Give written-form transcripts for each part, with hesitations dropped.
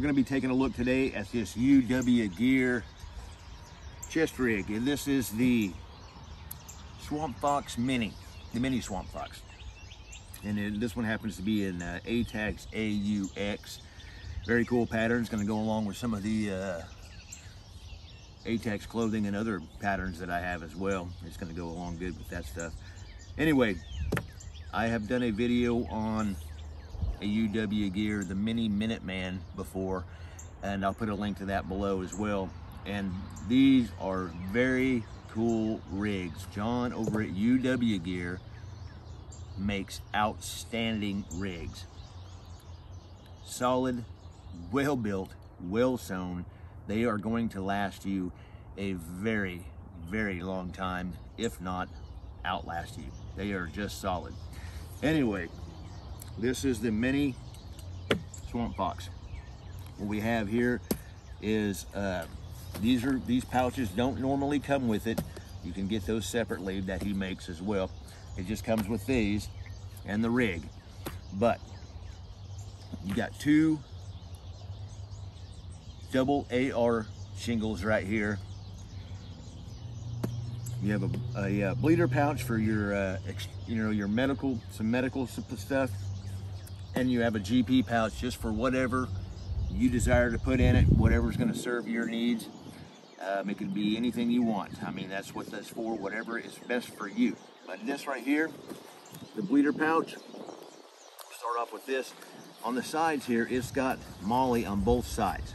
going to be taking a look today at this UW Gear chest rig, and this is the Swamp Fox Mini, the Mini Swamp Fox. And then this one happens to be in ATAX AUX. Very cool pattern. It's going to go along with some of the ATAX clothing and other patterns that I have as well. It's going to go along good with that stuff. Anyway, I have done a video on a UW Gear, the Mini-Minuteman, before, and I'll put a link to that below as well. And these are very cool rigs. John over at UW Gear makes outstanding rigs. Solid, well built, well sewn. They are going to last you a very, very long time, if not outlast you. They are just solid. Anyway, this is the Mini Swamp Fox. What we have here is these pouches don't normally come with it. You can get those separately that he makes as well. It just comes with these and the rig. But you got two double AR shingles right here. You have a bleeder pouch for your your medical stuff, and you have a GP pouch just for whatever you desire to put in it, whatever's going to serve your needs. It could be anything you want. I mean, that's what that's for, whatever is best for you. But this right here, the bleeder pouch, start off with this. On the sides here, it's got MOLLE on both sides.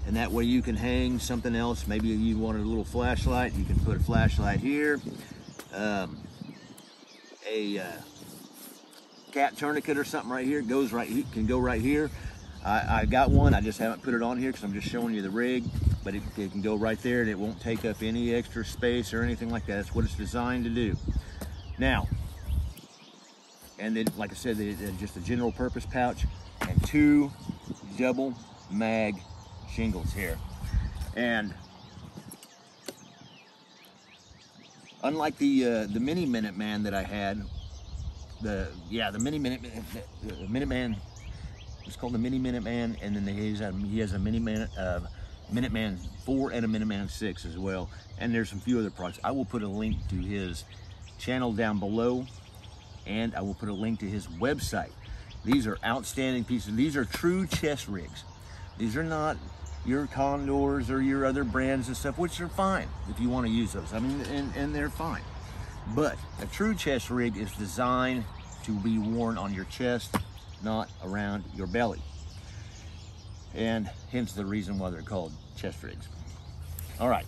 And that way you can hang something else. Maybe you wanted a little flashlight, you can put a flashlight here. A cat tourniquet or something right here goes right, can go right here. I got one, I just haven't put it on here because I'm just showing you the rig, but it can go right there and it won't take up any extra space or anything like that. That's what it's designed to do. Now, and then, like I said, just a general purpose pouch and two double mag shingles here. And unlike the Mini-Minuteman that I had, the Minuteman, it's called the Mini-Minuteman, and then he has a Minuteman 4 and a Minuteman 6 as well, and there's some few other products. I will put a link to his channel down below, and I will put a link to his website. These are outstanding pieces. These are true chest rigs. These are not your Condors or your other brands and stuff, which are fine if you want to use those. I mean, and they're fine. But a true chest rig is designed to be worn on your chest, not around your belly. And hence the reason why they're called chest rigs. All right.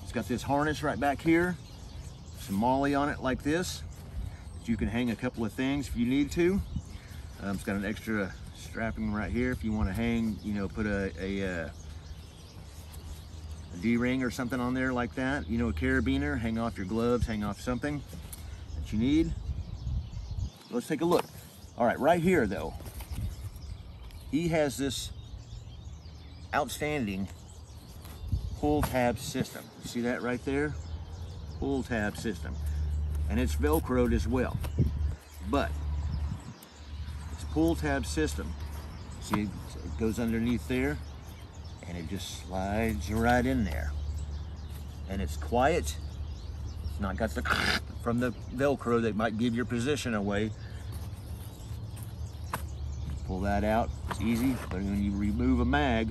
It's got this harness right back here, some MOLLE on it like this, that you can hang a couple of things if you need to. It's got an extra strapping right here if you want to hang, put a D-ring or something on there like that. A carabiner, hang off your gloves, hang off something that you need. Let's take a look. All right, right here though, he has this outstanding pull tab system. You see that right there? Pull tab system. And it's Velcroed as well. But it's pull tab system. See, it goes underneath there and it just slides right in there. And it's quiet. It's not got the from the Velcro that might give your position away. Pull that out, it's easy, but when you remove a mag,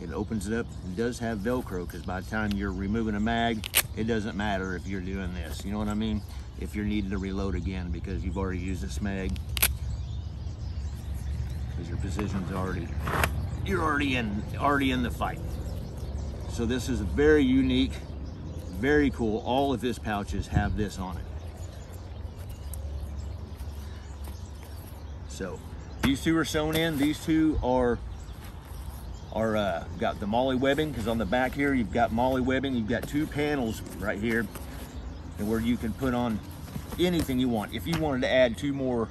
it opens it up. It does have Velcro, because by the time you're removing a mag, it doesn't matter if you're doing this, you know what I mean? If you're needing to reload again because you've already used this mag, because your position's you're already in the fight. So this is very unique, very cool. All of his pouches have this on it. So these two are sewn in. These two are got the MOLLE webbing, because on the back here you've got MOLLE webbing. You've got two panels right here, and where you can put on anything you want. If you wanted to add two more,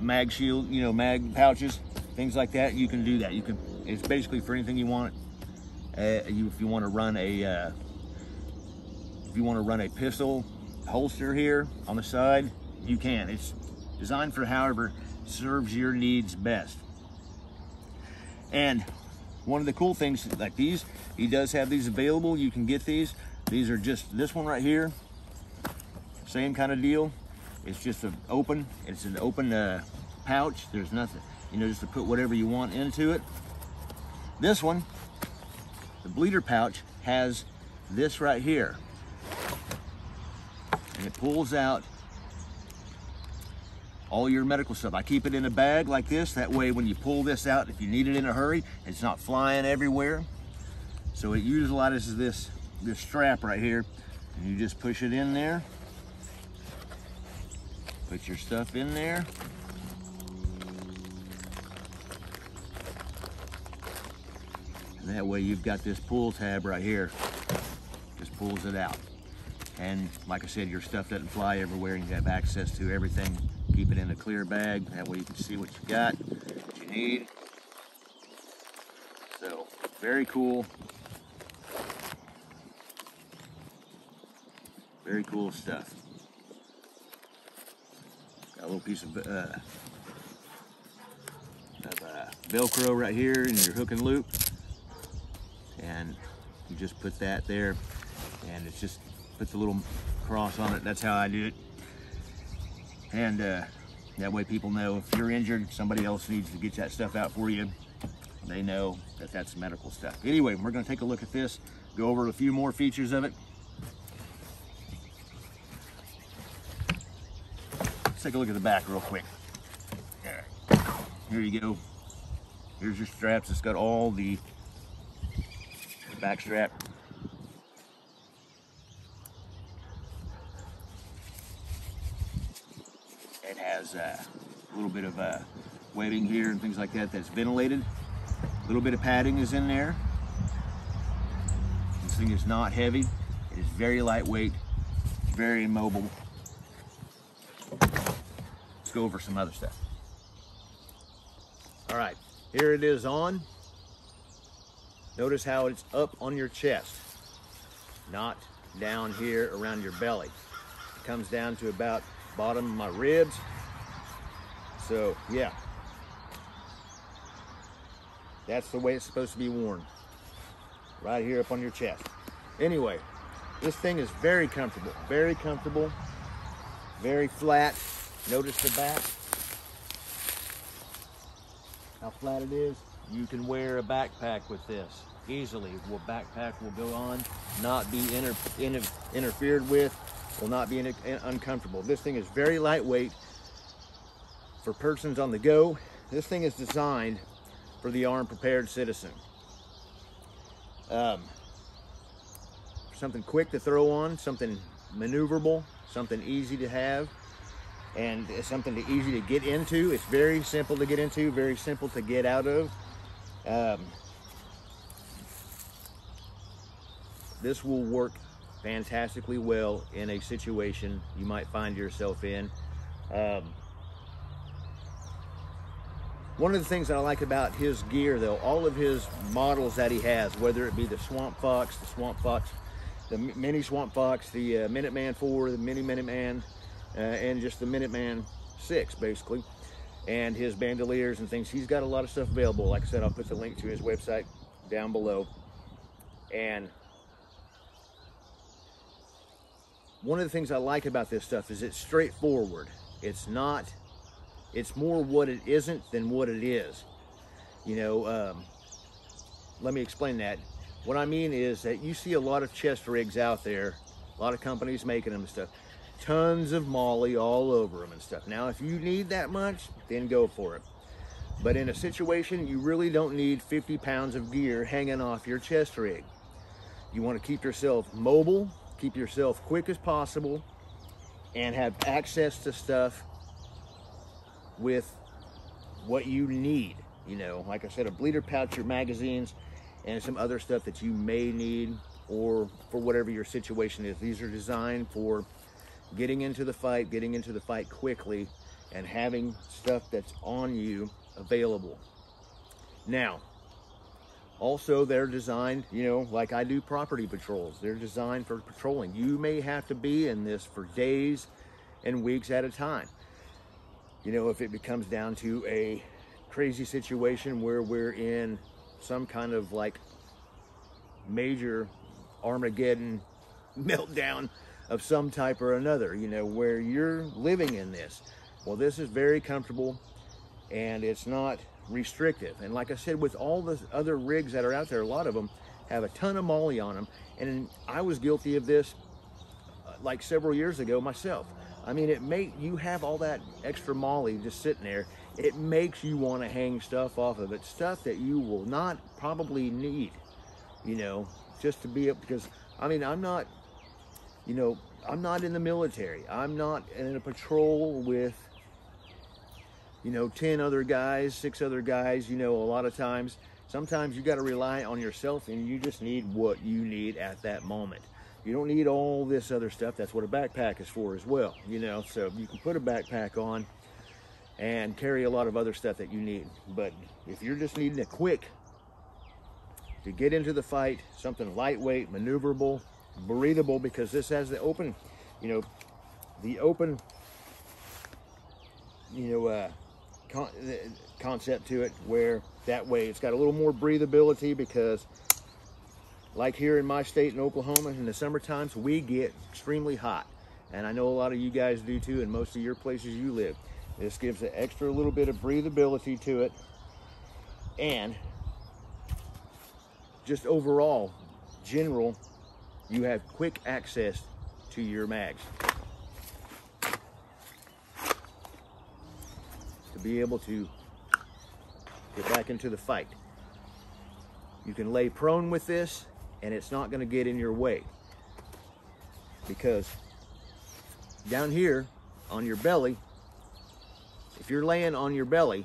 mag shield, mag pouches, things like that, you can do that. You can. It's basically for anything you want. If you want to run a pistol holster here on the side, you can. It's designed for however serves your needs best. And one of the cool things, like these, he does have these available. You can get these. These are just, this one right here, same kind of deal. It's just an open pouch. There's nothing, you know, just to put whatever you want into it. This one, the bleeder pouch, has this right here. And it pulls out all your medical stuff. I keep it in a bag like this. That way when you pull this out, if you need it in a hurry, it's not flying everywhere. So it utilizes this strap right here. And you just push it in there. Put your stuff in there. And that way you've got this pull tab right here. Just pulls it out. And like I said, your stuff doesn't fly everywhere and you have access to everything. Keep it in a clear bag. That way you can see what you got, what you need. So, very cool. Very cool stuff. Got a little piece of Velcro right here in your hook and loop. And you just put that there. And it's just, put the little cross on it. That's how I do it. And that way people know if you're injured, somebody else needs to get that stuff out for you. They know that that's medical stuff. Anyway, we're going to take a look at this, go over a few more features of it. Let's take a look at the back real quick. Here you go. Here's your straps. It's got all the back strap. It has a little bit of webbing here and things like that that's ventilated. A little bit of padding is in there. This thing is not heavy. It is very lightweight, very mobile. Let's go over some other stuff. All right, here it is on. Notice how it's up on your chest, not down here around your belly. It comes down to about bottom of my ribs. So yeah, that's the way it's supposed to be worn, right here up on your chest. Anyway, this thing is very comfortable, very flat. Notice the back, how flat it is. You can wear a backpack with this easily. Well, backpack will go on, not be interfered with, will not be uncomfortable. This thing is very lightweight for persons on the go. This thing is designed for the armed prepared citizen. Something quick to throw on, something maneuverable, something easy to have, and something easy to get into. It's very simple to get into, very simple to get out of. This will work fantastically well in a situation you might find yourself in. One of the things that I like about his gear, though, all of his models that he has, whether it be the Swamp Fox, the Mini Swamp Fox, the Minuteman 4, the Mini-Minuteman, and just the Minuteman 6, basically, and his bandoliers and things. He's got a lot of stuff available. Like I said, I'll put the link to his website down below. And one of the things I like about this stuff is it's straightforward. It's more what it isn't than what it is. You know, let me explain that. What I mean is that you see a lot of chest rigs out there, a lot of companies making them and stuff. Tons of molly all over them and stuff. Now, if you need that much, then go for it. But in a situation, you really don't need 50 pounds of gear hanging off your chest rig. You want to keep yourself mobile, keep yourself quick as possible, and have access to stuff with what you need. You know, like I said, a bleeder pouch, your magazines, and some other stuff that you may need, or for whatever your situation is. These are designed for getting into the fight quickly, and having stuff that's on you available. Now, also they're designed, you know, like I do property patrols. They're designed for patrolling. You may have to be in this for days and weeks at a time. you know, if it becomes down to a crazy situation where we're in some kind of like major Armageddon meltdown of some type or another, you know, where you're living in this. Well, this is very comfortable and it's not restrictive. And like I said, with all the other rigs that are out there, a lot of them have a ton of MOLLE on them. And I was guilty of this like several years ago myself. I mean, you have all that extra MOLLE just sitting there. It makes you want to hang stuff off of it, stuff that you will not probably need, you know, just to be up, because I mean, I'm not, you know, I'm not in the military. I'm not in a patrol with, you know, 10 other guys, 6 other guys. You know, a lot of times, sometimes you got to rely on yourself and you just need what you need at that moment. You don't need all this other stuff. That's what a backpack is for as well, you know. So you can put a backpack on and carry a lot of other stuff that you need. But if you're just needing a quick to get into the fight, something lightweight, maneuverable, breathable, because this has the open, you know, the open, you know, concept to it, where that way it's got a little more breathability, because like here in my state in Oklahoma, in the summer times, we get extremely hot. And I know a lot of you guys do too, in most of your places you live. This gives an extra little bit of breathability to it. And just overall, general, you have quick access to your mags. To be able to get back into the fight. You can lay prone with this and it's not going to get in your way, because down here on your belly, if you're laying on your belly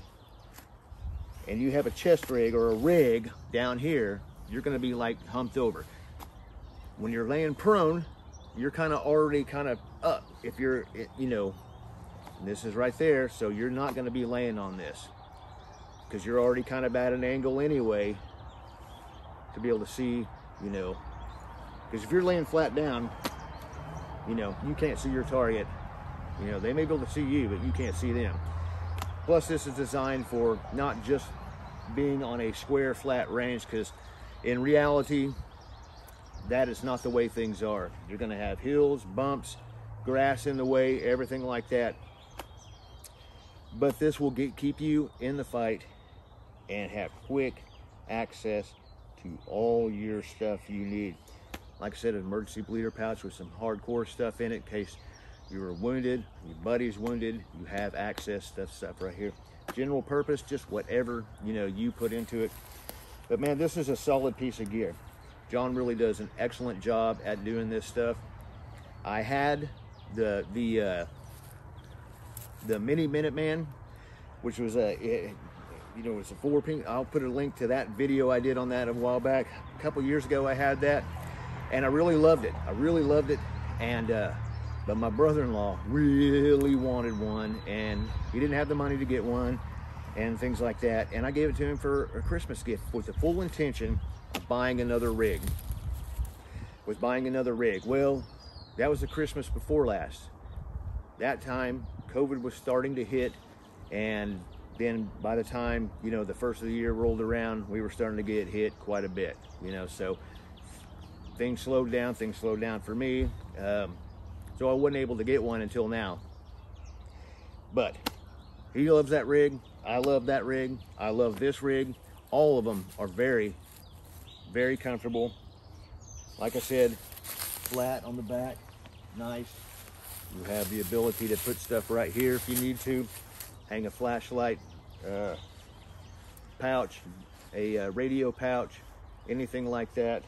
and you have a chest rig or a rig down here, you're going to be like humped over. When you're laying prone, you're kind of already kind of up. If you're, you know, this is right there, so you're not going to be laying on this, because you're already kind of at an angle anyway to be able to see, you know, because if you're laying flat down, you know, you can't see your target. You know, they may be able to see you, but you can't see them. Plus, this is designed for not just being on a square, flat range, because in reality, that is not the way things are. You're going to have hills, bumps, grass in the way, everything like that. But this will keep you in the fight and have quick access to all your stuff you need. Like I said, an emergency bleeder pouch with some hardcore stuff in it in case you were wounded, your buddy's wounded, you have access to stuff right here. General purpose, just whatever, you know, you put into it. But man, this is a solid piece of gear. John really does an excellent job at doing this stuff. I had the Mini-Minuteman, which was you know, it's a 4-pin. I'll put a link to that video I did on that a while back. A couple years ago I had that, and I really loved it. I really loved it. And but my brother-in-law really wanted one, and he didn't have the money to get one and things like that. And I gave it to him for a Christmas gift with the full intention of buying another rig. Well, that was the Christmas before last. That time COVID was starting to hit, and then by the time, you know, the first of the year rolled around, we were starting to get hit quite a bit, you know, so things slowed down for me. So I wasn't able to get one until now. But he loves that rig. I love that rig. I love this rig. All of them are very, very comfortable. Like I said, flat on the back, nice. You have the ability to put stuff right here if you need to. Hang a flashlight, pouch, a radio pouch, anything like that.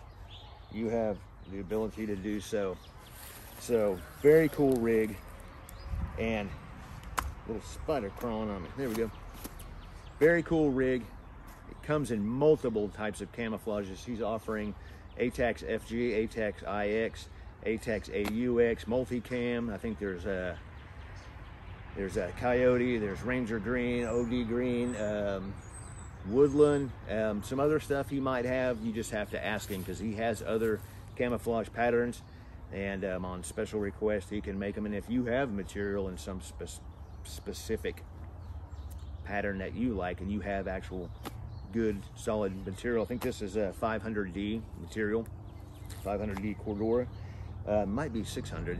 You have the ability to do so. So very cool rig, and a little spider crawling on me. There we go. Very cool rig. It comes in multiple types of camouflages. He's offering ATAX FG, ATAX IX, ATAX AUX, multicam. I think there's a coyote, there's ranger green, OD green, woodland, some other stuff he might have. You just have to ask him, because he has other camouflage patterns, and on special request he can make them. And if you have material in some specific pattern that you like and you have actual good solid material. I think this is a 500D material, 500D Cordura, might be 600,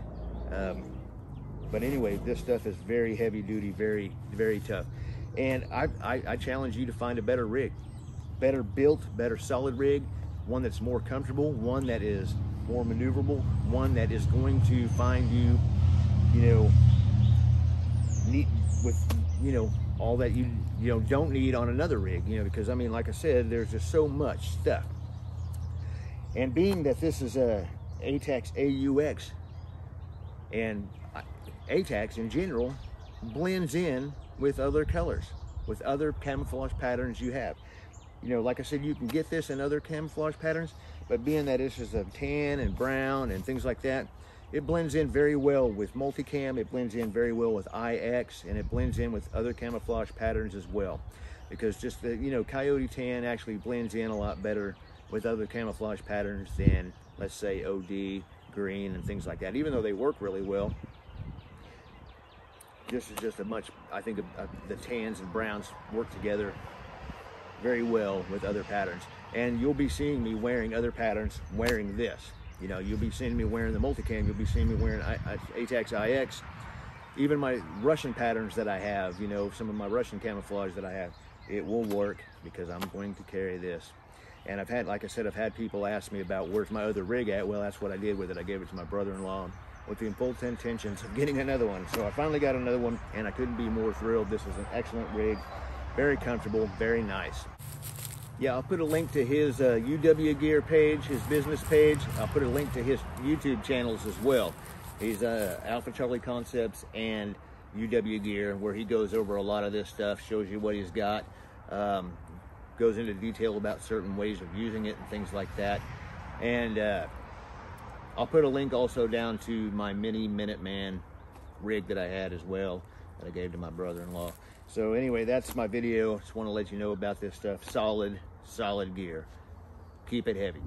but anyway, this stuff is very heavy duty, very tough. And I challenge you to find a better rig, better built, better solid rig, one that's more comfortable, one that is more maneuverable, one that is going to find you, neat with, all that you don't need on another rig, because I mean, like I said, there's just so much stuff. And being that this is a ATAX AUX, and ATAX in general blends in with other colors, with other camouflage patterns you have. Like I said, you can get this in other camouflage patterns, but being that this is a tan and brown and things like that, it blends in very well with multicam, it blends in very well with IX, and it blends in with other camouflage patterns as well. Because just the, coyote tan actually blends in a lot better with other camouflage patterns than, let's say, OD, green, and things like that. Even though they work really well, this is just I think the tans and browns work together very well with other patterns. And you'll be seeing me wearing other patterns, wearing this. You'll be seeing me wearing the multicam, you'll be seeing me wearing ATAX IX, even my Russian patterns that I have, some of my Russian camouflage that I have, it will work because I'm going to carry this. And I've had, like I said, I've had people ask me about where's my other rig at. Well, that's what I did with it. I gave it to my brother-in-law with the full intentions of getting another one. So I finally got another one, and I couldn't be more thrilled. This is an excellent rig, very comfortable, very nice. Yeah, I'll put a link to his UW Gear page, his business page. I'll put a link to his YouTube channels as well. He's Alpha Charlie Concepts and UW Gear, where he goes over a lot of this stuff, shows you what he's got, goes into detail about certain ways of using it and things like that. And I'll put a link also down to my Mini-Minuteman rig that I had as well, that I gave to my brother-in-law. So anyway, that's my video. Just want to let you know about this stuff. Solid gear. Keep it heavy.